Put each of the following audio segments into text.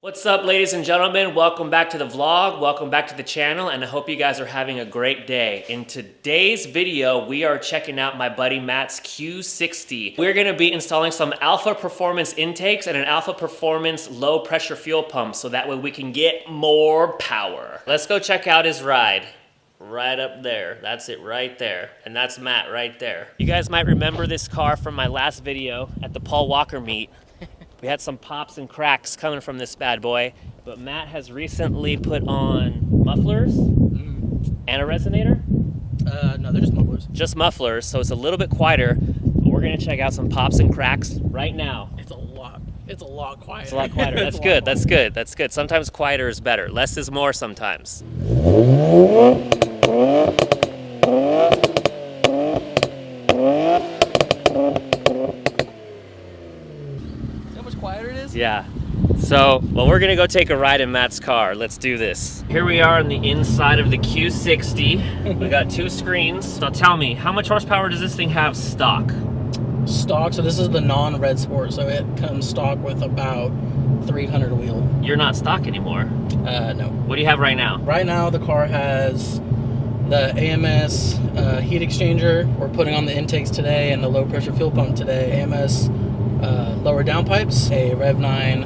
What's up, ladies and gentlemen? Welcome back to the vlog. Welcome back to the channel, and I hope you guys are having a great day. In today's video, we are checking out my buddy Matt's Q60. We're gonna be installing some Alpha Performance intakes and an Alpha Performance low pressure fuel pump so that way we can get more power. Let's go check out his ride. Right up there. That's it right there. And that's Matt right there. You guys might remember this car from my last video at the Paul Walker meet. We had some pops and cracks coming from this bad boy, but Matt has recently put on mufflers and a resonator. No, they're just mufflers. Just mufflers, so it's a little bit quieter. But we're gonna check out some pops and cracks right now. It's a lot quieter. It's a lot quieter. That's good. That's good. That's good. Sometimes quieter is better. Less is more sometimes. Quieter it is? Yeah. So, well, we're gonna go take a ride in Matt's car. Let's do this. Here we are on the inside of the Q60. We got two screens. Now tell me, how much horsepower does this thing have stock? Stock, so this is the non-red sport, so it comes stock with about 300 wheel. You're not stock anymore. No. What do you have right now? Right now the car has the AMS heat exchanger. We're putting on the intakes today and the low pressure fuel pump today. AMS lower downpipes, a Rev 9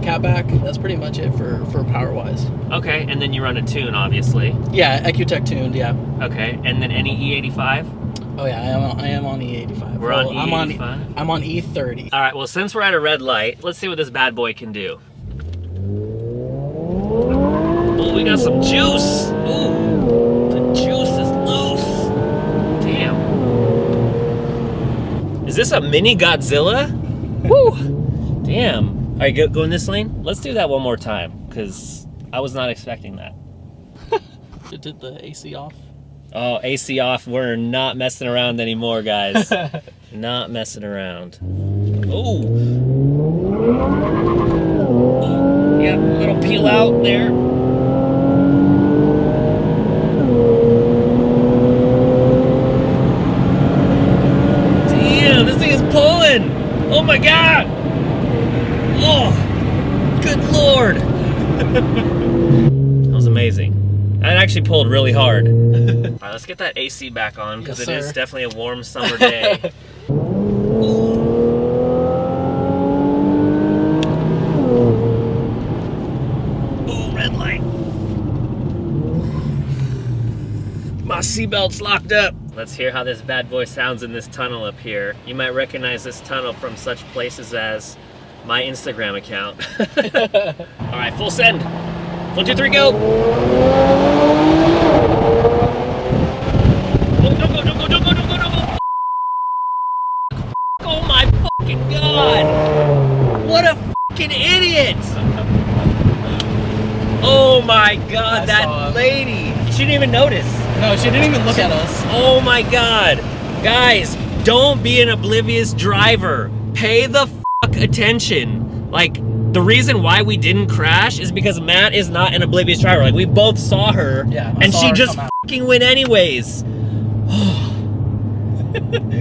catback. That's pretty much it for power wise. Okay, and then you run a tune, obviously. Yeah, EcuTech tuned, yeah. Okay, and then any E85? Oh yeah, I am on E85. We're on E85? I'm on E30. All right, well, since we're at a red light, let's see what this bad boy can do. Oh, we got some juice. Ooh, the juice is loose. Damn. Is this a mini Godzilla? Woo! Damn. All right, go in this lane. Let's do that one more time, because I was not expecting that. Did the AC off? Oh, AC off. We're not messing around anymore, guys. Not messing around. Oh. Yeah, little peel out there. Damn, this thing is pulling. Oh my God. Oh, good Lord. That was amazing. That actually pulled really hard. All right, let's get that AC back on because Yes, it is sir. definitely a warm summer day. Ooh, red light. My seatbelt's locked up. Let's hear how this bad boy sounds in this tunnel up here. You might recognize this tunnel from such places as my Instagram account. All right, full send. 1, 2, 3, go. Don't go. Oh my fucking God. What a fucking idiot. Oh my God, that lady. She didn't even notice. No, she didn't even look at us. Oh my God. Guys, don't be an oblivious driver. Pay the fuck attention. Like, the reason why we didn't crash is because Matt is not an oblivious driver. Like, we both saw her, Yeah, and she just fucking went anyways.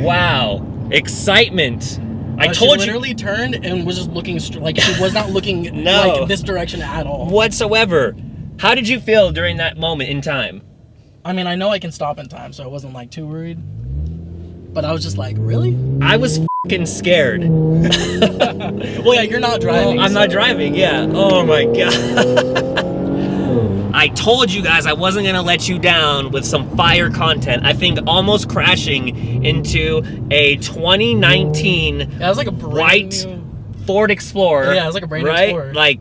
Wow. Excitement. I told she you. literally turned and was just looking like she was not looking No. like this direction at all. Whatsoever. How did you feel during that moment in time? I mean, I know I can stop in time, so I wasn't like too worried. But I was just like, really? I was fucking scared. Well, yeah, you're not driving. I'm not driving, yeah. Oh my God. I told you guys I wasn't gonna let you down with some fire content. I think almost crashing into a 2019 Yeah, it was like a white Ford Explorer. Yeah, it was like a brand new right? Explorer. Like,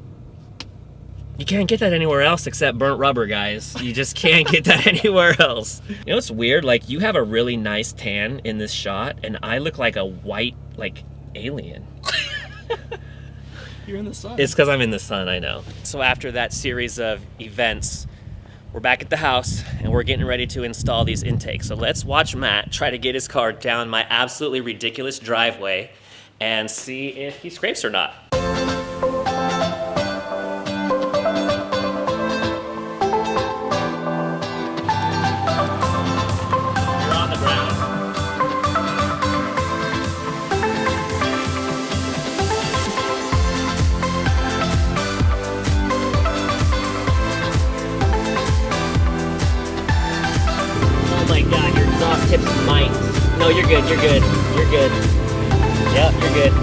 you can't get that anywhere else except burnt rubber, guys. You just can't get that anywhere else. You know what's weird? Like, you have a really nice tan in this shot, and I look like a white, like, alien. You're in the sun. It's because I'm in the sun, I know. So after that series of events, we're back at the house, and we're getting ready to install these intakes. So let's watch Matt try to get his car down my absolutely ridiculous driveway and see if he scrapes or not. You're on the ground. tips might. No, you're good, you're good, you're good. Yep, you're good.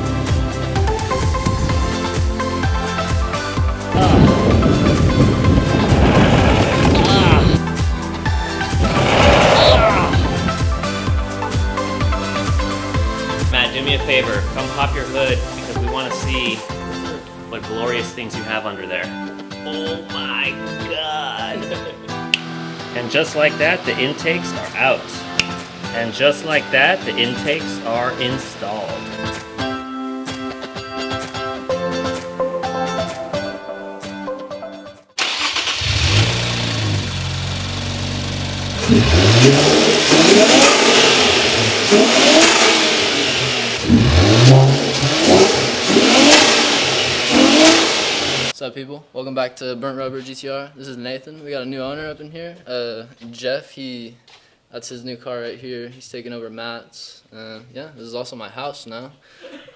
Matt, do me a favor. Come pop your hood because we want to see what glorious things you have under there. Oh my God. And just like that, the intakes are out. And just like that, the intakes are installed. What's up, people? Welcome back to Burnt Rubber GTR. This is Nathan. We got a new owner up in here. Jeff, that's his new car right here. He's taking over Matt's. Yeah, this is also my house now.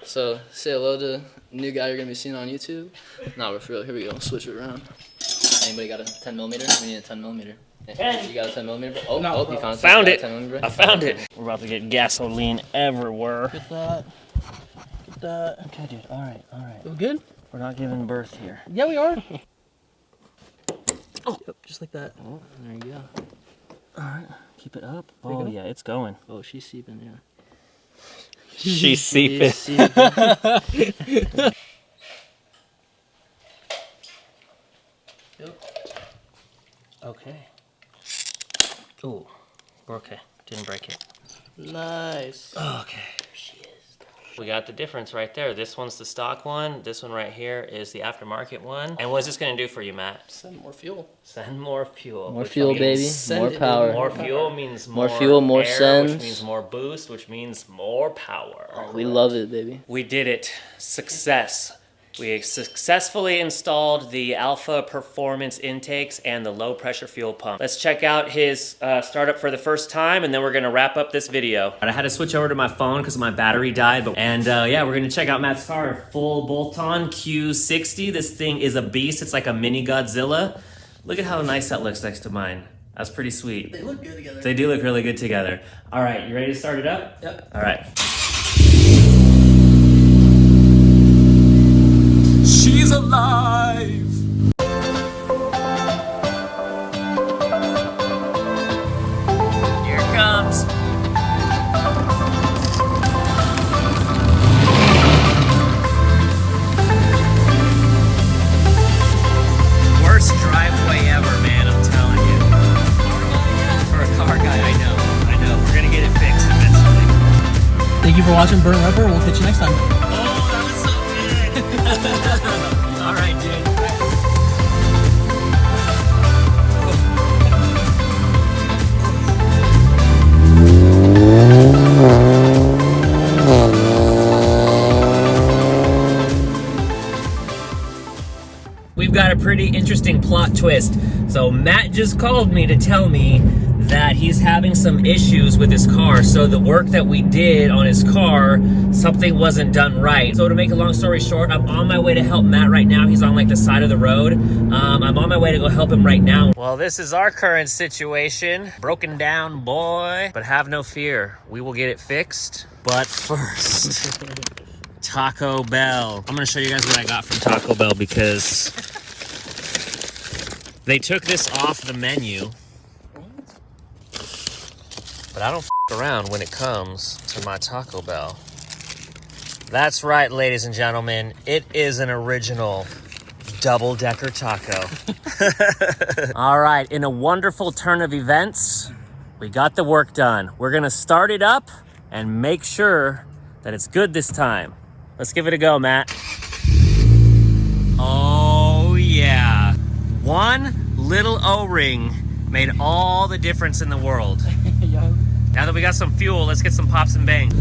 So say hello to the new guy you're gonna be seeing on YouTube. Nah, we're for real. Here we go. Switch it around. Anybody got a 10mm? We need a 10mm. Hey, you got a 10mm? Oh, no, he found it. I found it. We're about to get gasoline everywhere. Get that. Get that. Okay, dude. All right, all right. We good? We're not giving birth here. Yeah, we are. Oh, yep, just like that. Oh, there you go. All right, keep it up. Oh, yeah, it's going. Oh, she's seeping, yeah. She's seeping. Yep. Okay. Ooh, we're okay. Didn't break it. Nice. Okay. We got the difference right there. This one's the stock one. This one right here is the aftermarket one. And what's this gonna do for you, Matt? Send more fuel. Send more fuel. More fuel, baby. More power. More fuel means more fuel, more air, sends. which means more boost, which means more power. We love it, baby. We did it. Success. We successfully installed the Alpha Performance intakes and the low pressure fuel pump. Let's check out his startup for the first time, and then we're gonna wrap up this video. I had to switch over to my phone because my battery died, and yeah, we're gonna check out Matt's car, full bolt-on Q60. This thing is a beast. It's like a mini Godzilla. Look at how nice that looks next to mine. That's pretty sweet. They look good together. They do look really good together. All right, you ready to start it up? Yep. All right. She's alive. Here it comes. Worst driveway ever, man, I'm telling you. For a car guy, I know. We're gonna get it fixed eventually. Thank you for watching Burnt Rubber. We'll catch you next time. Oh, that was so good. All right, dude. We've got a pretty interesting plot twist. So Matt just called me to tell me that he's having some issues with his car. So the work that we did on his car, something wasn't done right. So to make a long story short, I'm on my way to help Matt right now. He's on like the side of the road. I'm on my way to go help him right now. Well, this is our current situation. Broken down, boy. But have no fear, we will get it fixed. But first, Taco Bell. I'm gonna show you guys what I got from Taco Bell because they took this off the menu. But I don't around when it comes to my Taco Bell. That's right, ladies and gentlemen. It is an original double-decker taco. All right, in a wonderful turn of events, we got the work done. We're gonna start it up and make sure that it's good this time. Let's give it a go, Matt. Oh, yeah. One little O-ring made all the difference in the world. Yeah. Now that we got some fuel, let's get some pops and bangs.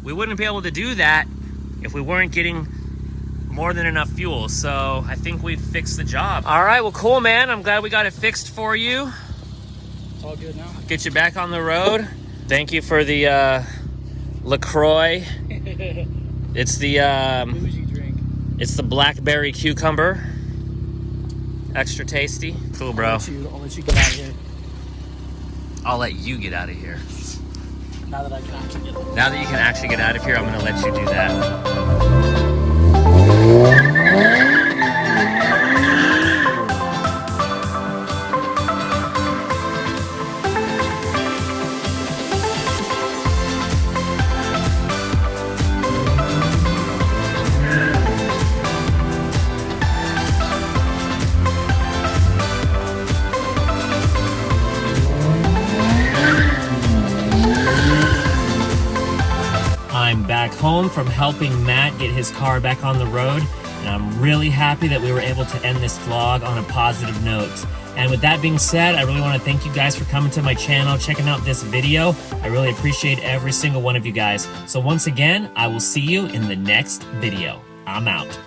We wouldn't be able to do that if we weren't getting more than enough fuel, so I think we fixed the job. All right, well, cool, man. I'm glad we got it fixed for you. It's all good now. Get you back on the road. Thank you for the LaCroix. It's the Bougie drink. it's the blackberry cucumber. Extra tasty? Cool, bro. I'll let you get out of here. I'll let you get out of here. Now that I can actually get out. Now that you can actually get out of here, I'm gonna let you do that. I'm back home from helping Matt get his car back on the road, and I'm really happy that we were able to end this vlog on a positive note. And with that being said, I really want to thank you guys for coming to my channel, checking out this video. I really appreciate every single one of you guys. So once again, I will see you in the next video. I'm out.